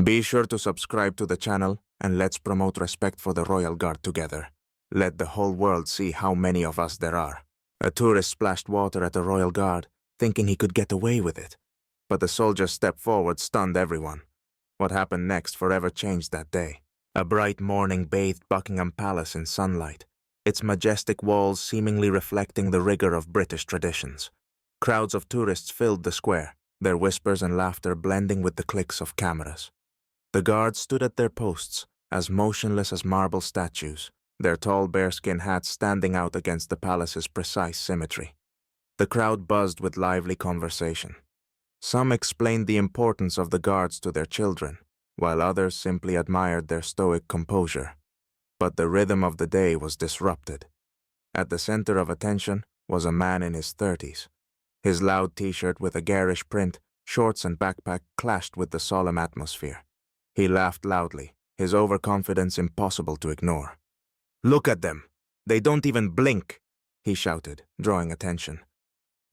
Be sure to subscribe to the channel and let's promote respect for the Royal Guard together. Let the whole world see how many of us there are. A tourist splashed water at the Royal Guard, thinking he could get away with it. But the soldier's step forward stunned everyone. What happened next forever changed that day. A bright morning bathed Buckingham Palace in sunlight, its majestic walls seemingly reflecting the rigor of British traditions. Crowds of tourists filled the square, their whispers and laughter blending with the clicks of cameras. The guards stood at their posts, as motionless as marble statues, their tall bearskin hats standing out against the palace's precise symmetry. The crowd buzzed with lively conversation. Some explained the importance of the guards to their children, while others simply admired their stoic composure. But the rhythm of the day was disrupted. At the center of attention was a man in his 30s. His loud t-shirt with a garish print, shorts and backpack clashed with the solemn atmosphere. He laughed loudly, his overconfidence impossible to ignore. "Look at them! They don't even blink!" he shouted, drawing attention.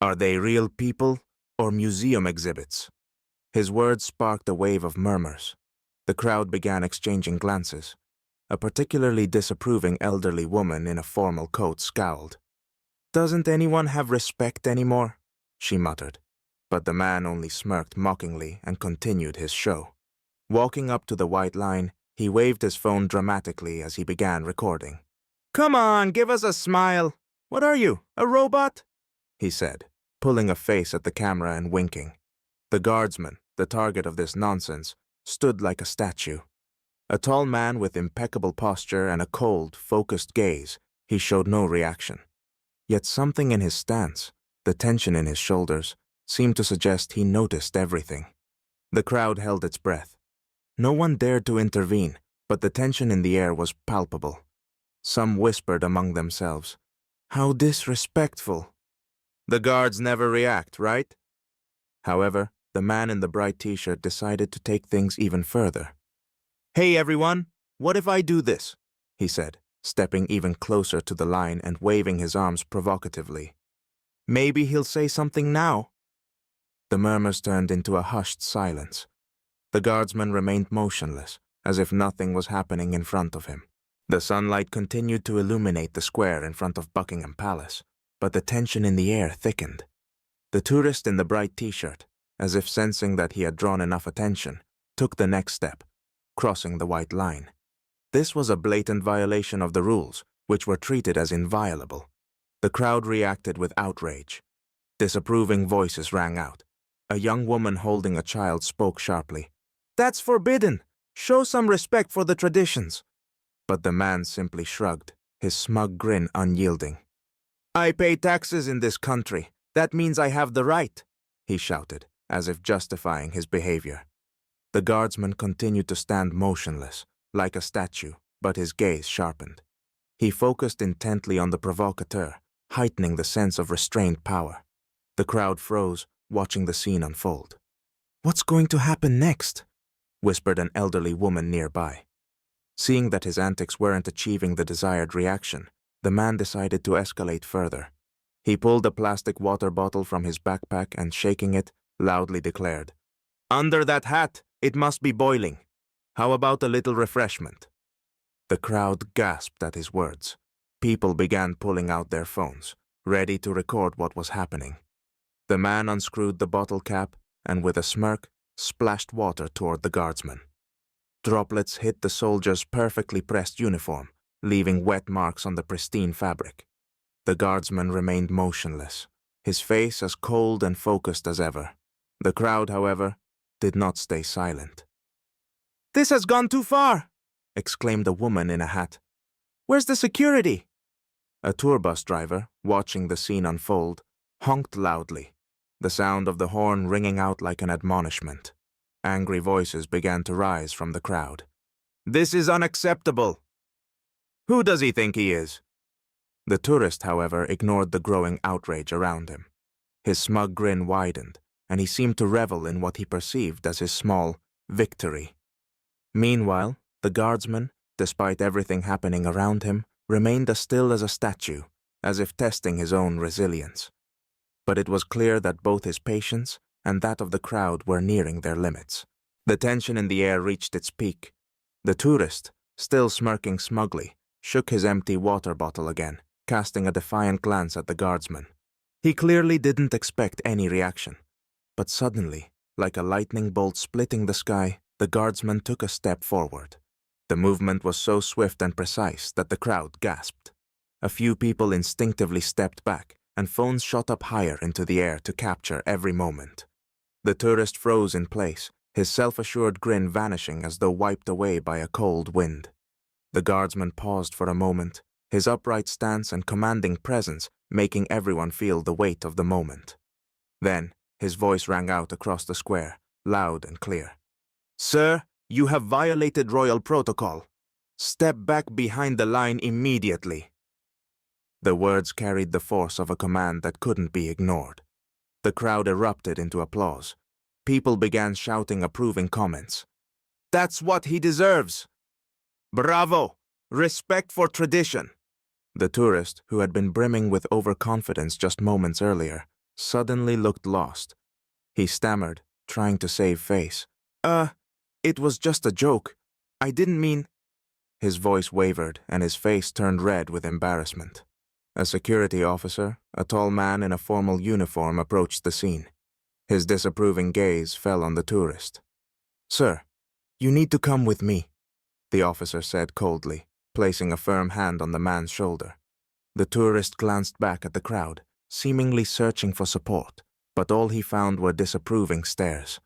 "Are they real people or museum exhibits?" His words sparked a wave of murmurs. The crowd began exchanging glances. A particularly disapproving elderly woman in a formal coat scowled. "Doesn't anyone have respect anymore?" she muttered. But the man only smirked mockingly and continued his show. Walking up to the white line, he waved his phone dramatically as he began recording. "Come on, give us a smile. What are you, a robot?" he said, pulling a face at the camera and winking. The guardsman, the target of this nonsense, stood like a statue. A tall man with impeccable posture and a cold, focused gaze, he showed no reaction. Yet something in his stance, the tension in his shoulders, seemed to suggest he noticed everything. The crowd held its breath. No one dared to intervene, but the tension in the air was palpable. Some whispered among themselves, "How disrespectful." The guards never react, right? However, the man in the bright t-shirt decided to take things even further. "Hey everyone, what if I do this?" he said, stepping even closer to the line and waving his arms provocatively. "Maybe he'll say something now." The murmurs turned into a hushed silence. The guardsman remained motionless, as if nothing was happening in front of him. The sunlight continued to illuminate the square in front of Buckingham Palace, but the tension in the air thickened. The tourist in the bright t-shirt, as if sensing that he had drawn enough attention, took the next step, crossing the white line. This was a blatant violation of the rules, which were treated as inviolable. The crowd reacted with outrage. Disapproving voices rang out. A young woman holding a child spoke sharply. "That's forbidden! Show some respect for the traditions!" But the man simply shrugged, his smug grin unyielding. "I pay taxes in this country. That means I have the right," he shouted, as if justifying his behavior. The guardsman continued to stand motionless, like a statue, but his gaze sharpened. He focused intently on the provocateur, heightening the sense of restrained power. The crowd froze, watching the scene unfold. "What's going to happen next?" whispered an elderly woman nearby. Seeing that his antics weren't achieving the desired reaction, the man decided to escalate further. He pulled a plastic water bottle from his backpack and, shaking it, loudly declared, "Under that hat, it must be boiling. How about a little refreshment?" The crowd gasped at his words. People began pulling out their phones, ready to record what was happening. The man unscrewed the bottle cap and, with a smirk, splashed water toward the guardsman. Droplets hit the soldier's perfectly pressed uniform, leaving wet marks on the pristine fabric. The guardsman remained motionless, his face as cold and focused as ever. The crowd, however, did not stay silent. "This has gone too far!" exclaimed a woman in a hat. "Where's the security?" A tour bus driver, watching the scene unfold, honked loudly, the sound of the horn ringing out like an admonishment. Angry voices began to rise from the crowd. "This is unacceptable! Who does he think he is?" The tourist, however, ignored the growing outrage around him. His smug grin widened, and he seemed to revel in what he perceived as his small victory. Meanwhile, the guardsman, despite everything happening around him, remained as still as a statue, as if testing his own resilience. But it was clear that both his patience and that of the crowd were nearing their limits. The tension in the air reached its peak. The tourist, still smirking smugly, shook his empty water bottle again, casting a defiant glance at the guardsman. He clearly didn't expect any reaction. But suddenly, like a lightning bolt splitting the sky, the guardsman took a step forward. The movement was so swift and precise that the crowd gasped. A few people instinctively stepped back, and phones shot up higher into the air to capture every moment. The tourist froze in place, his self-assured grin vanishing as though wiped away by a cold wind. The guardsman paused for a moment, his upright stance and commanding presence making everyone feel the weight of the moment. Then, his voice rang out across the square, loud and clear. "Sir, you have violated royal protocol. Step back behind the line immediately." The words carried the force of a command that couldn't be ignored. The crowd erupted into applause. People began shouting approving comments. "That's what he deserves! Bravo! Respect for tradition!" The tourist, who had been brimming with overconfidence just moments earlier, suddenly looked lost. He stammered, trying to save face. It was just a joke. I didn't mean—" His voice wavered and his face turned red with embarrassment. A security officer, a tall man in a formal uniform, approached the scene. His disapproving gaze fell on the tourist. "Sir, you need to come with me," the officer said coldly, placing a firm hand on the man's shoulder. The tourist glanced back at the crowd, seemingly searching for support, but all he found were disapproving stares.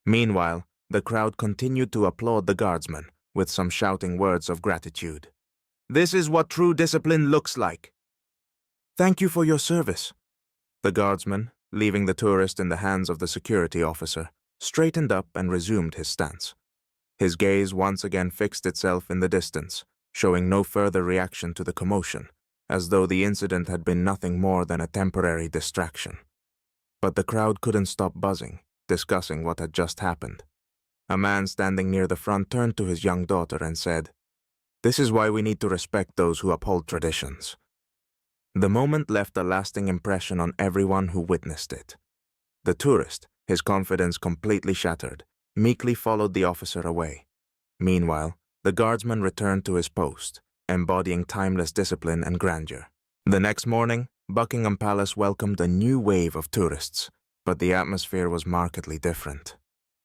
Meanwhile, the crowd continued to applaud the guardsman, with some shouting words of gratitude. "This is what true discipline looks like." "Thank you for your service." The guardsman, leaving the tourist in the hands of the security officer, straightened up and resumed his stance. His gaze once again fixed itself in the distance, showing no further reaction to the commotion, as though the incident had been nothing more than a temporary distraction. But the crowd couldn't stop buzzing, discussing what had just happened. A man standing near the front turned to his young daughter and said, "This is why we need to respect those who uphold traditions." The moment left a lasting impression on everyone who witnessed it. The tourist, his confidence completely shattered, meekly followed the officer away. Meanwhile, the guardsman returned to his post, embodying timeless discipline and grandeur. The next morning, Buckingham Palace welcomed a new wave of tourists, but the atmosphere was markedly different.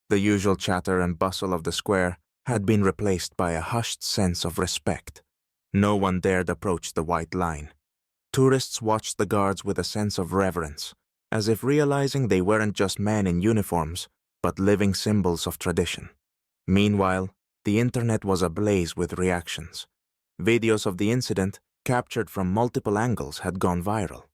The usual chatter and bustle of the square had been replaced by a hushed sense of respect. No one dared approach the white line. Tourists watched the guards with a sense of reverence, as if realizing they weren't just men in uniforms, but living symbols of tradition. Meanwhile, the internet was ablaze with reactions. Videos of the incident, captured from multiple angles, had gone viral.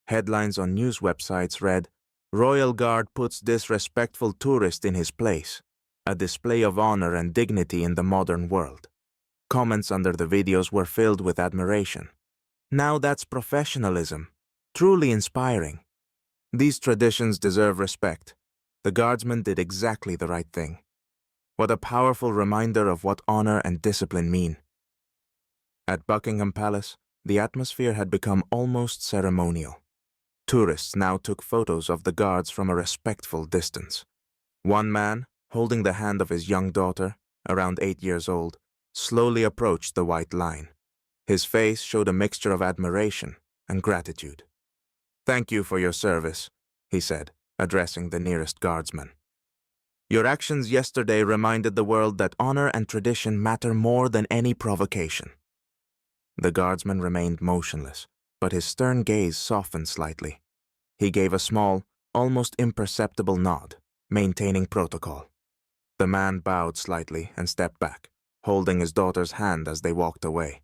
Headlines on news websites read, "Royal Guard puts disrespectful tourist in his place. A display of honor and dignity in the modern world." Comments under the videos were filled with admiration. "Now that's professionalism. Truly inspiring. These traditions deserve respect. The guardsman did exactly the right thing." What a powerful reminder of what honor and discipline mean. At Buckingham Palace, the atmosphere had become almost ceremonial. Tourists now took photos of the guards from a respectful distance. One man, holding the hand of his young daughter, around 8 years old, slowly approached the white line. His face showed a mixture of admiration and gratitude. "Thank you for your service," he said, addressing the nearest guardsman. "Your actions yesterday reminded the world that honor and tradition matter more than any provocation." The guardsman remained motionless, but his stern gaze softened slightly. He gave a small, almost imperceptible nod, maintaining protocol. The man bowed slightly and stepped back, holding his daughter's hand as they walked away.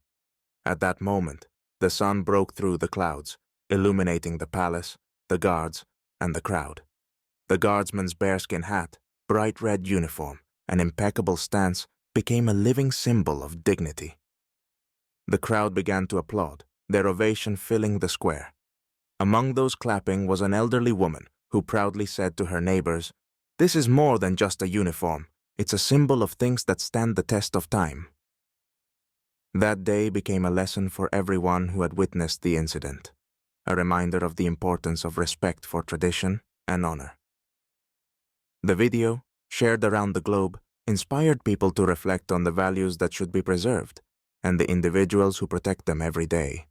At that moment, the sun broke through the clouds, illuminating the palace, the guards, and the crowd. The guardsman's bearskin hat, bright red uniform, and impeccable stance became a living symbol of dignity. The crowd began to applaud, their ovation filling the square. Among those clapping was an elderly woman who proudly said to her neighbors, "This is more than just a uniform. It's a symbol of things that stand the test of time." That day became a lesson for everyone who had witnessed the incident, a reminder of the importance of respect for tradition and honor. The video, shared around the globe, inspired people to reflect on the values that should be preserved and the individuals who protect them every day.